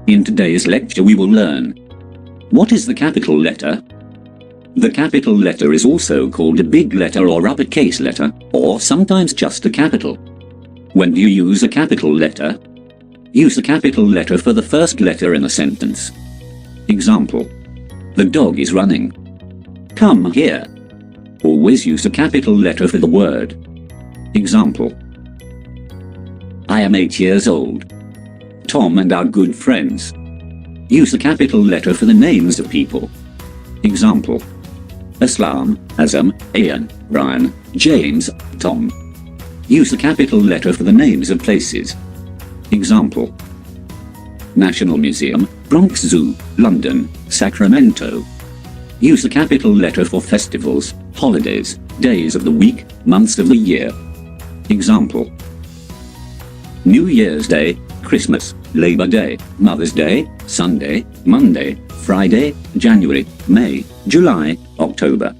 In today's lecture we will learn: what is the capital letter? The capital letter is also called a big letter or uppercase letter, or sometimes just a capital. When do you use a capital letter? Use the capital letter for the first letter in a sentence. Example: the dog is running. Come here. Always use a capital letter for the word. Example: I am 8 years old. Tom and our good friends. Use the capital letter for the names of people. Example: Aslam, Azam, Ian, Brian, James, Tom. Use the capital letter for the names of places. Example: National Museum, Bronx Zoo, London, Sacramento. Use the capital letter for festivals, holidays, days of the week, months of the year. Example: New Year's Day, Christmas, Labor Day, Mother's Day, Sunday, Monday, Friday, January, May, July, October.